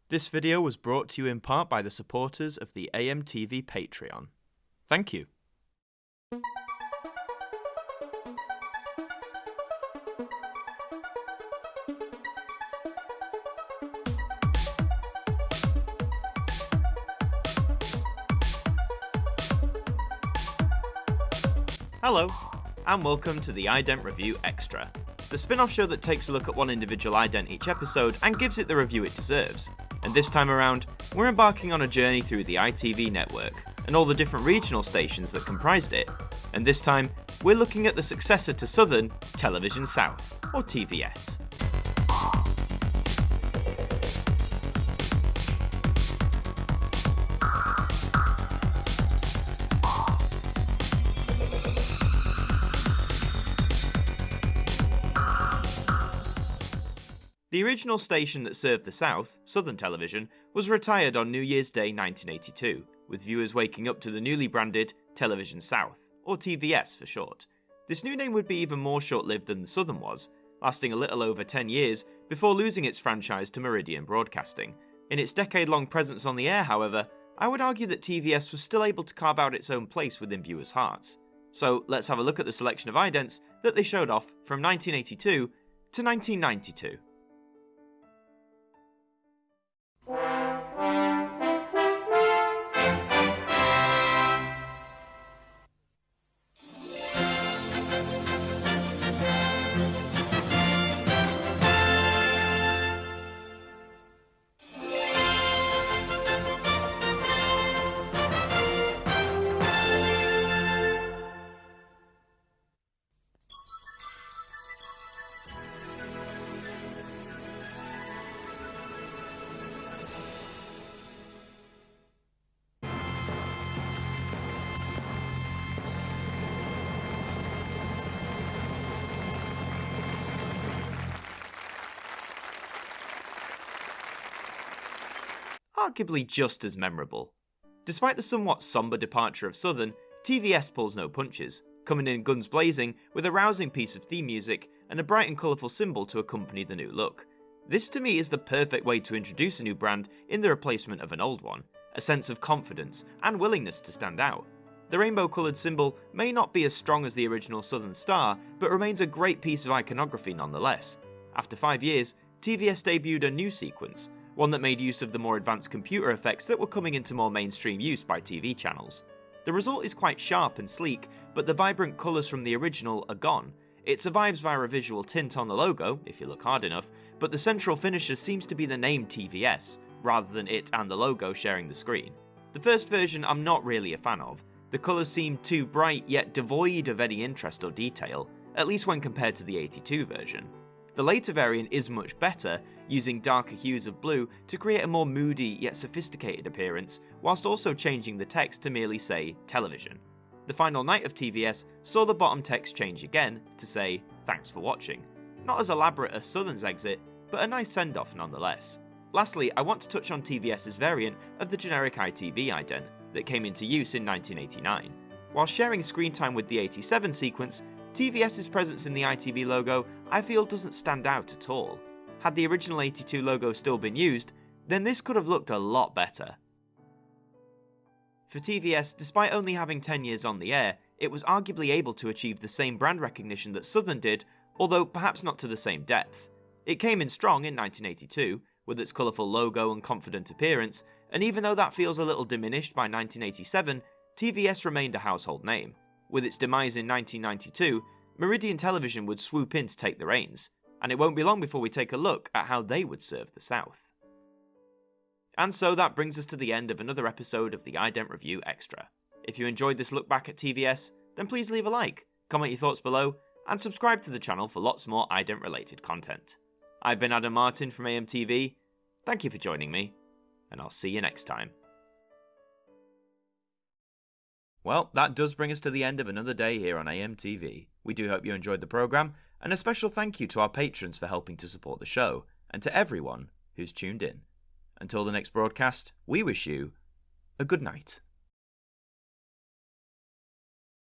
This video was brought to you in part by the supporters of the AMTV Patreon. Thank you. Hello, and welcome to the Ident Review Extra, the spin-off show that takes a look at one individual ident each episode and gives it the review it deserves. And this time around, we're embarking on a journey through the ITV Network and all the different regional stations that comprised it. And this time, we're looking at the successor to Southern, Television South, or TVS. The original station that served the South, Southern Television, was retired on New Year's Day 1982, with viewers waking up to the newly branded Television South, or TVS for short. This new name would be even more short-lived than the Southern was, lasting a little over 10 years before losing its franchise to Meridian Broadcasting. In its decade-long presence on the air, however, I would argue that TVS was still able to carve out its own place within viewers' hearts. So let's have a look at the selection of idents that they showed off from 1982 to 1992. Arguably just as memorable. Despite the somewhat somber departure of Southern, TVS pulls no punches, coming in guns blazing with a rousing piece of theme music and a bright and colourful symbol to accompany the new look. This to me is the perfect way to introduce a new brand in the replacement of an old one, a sense of confidence and willingness to stand out. The rainbow coloured symbol may not be as strong as the original Southern Star, but remains a great piece of iconography nonetheless. After 5 years, TVS debuted a new sequence, one that made use of the more advanced computer effects that were coming into more mainstream use by TV channels. The result is quite sharp and sleek, but the vibrant colours from the original are gone. It survives via a visual tint on the logo, if you look hard enough, but the central finisher seems to be the name TVS, rather than it and the logo sharing the screen. The first version I'm not really a fan of. The colours seem too bright yet devoid of any interest or detail, at least when compared to the 82 version. The later variant is much better, using darker hues of blue to create a more moody yet sophisticated appearance, whilst also changing the text to merely say television. The final night of TVS saw the bottom text change again to say thanks for watching. Not as elaborate as Southern's exit, but a nice send-off nonetheless. Lastly, I want to touch on TVS's variant of the generic ITV ident that came into use in 1989. While sharing screen time with the 87 sequence, TVS's presence in the ITV logo I feel doesn't stand out at all. Had the original 82 logo still been used, then this could have looked a lot better. For TVS, despite only having 10 years on the air, it was arguably able to achieve the same brand recognition that Southern did, although perhaps not to the same depth. It came in strong in 1982, with its colourful logo and confident appearance, and even though that feels a little diminished by 1987, TVS remained a household name. With its demise in 1992, Meridian Television would swoop in to take the reins, and it won't be long before we take a look at how they would serve the South. And so that brings us to the end of another episode of the Ident Review Extra. If you enjoyed this look back at TVS, then please leave a like, comment your thoughts below, and subscribe to the channel for lots more ident related content. I've been Adam Martyn from AMTV, thank you for joining me, and I'll see you next time. Well, that does bring us to the end of another day here on AMTV. We do hope you enjoyed the programme, and a special thank you to our patrons for helping to support the show, and to everyone who's tuned in. Until the next broadcast, we wish you a good night.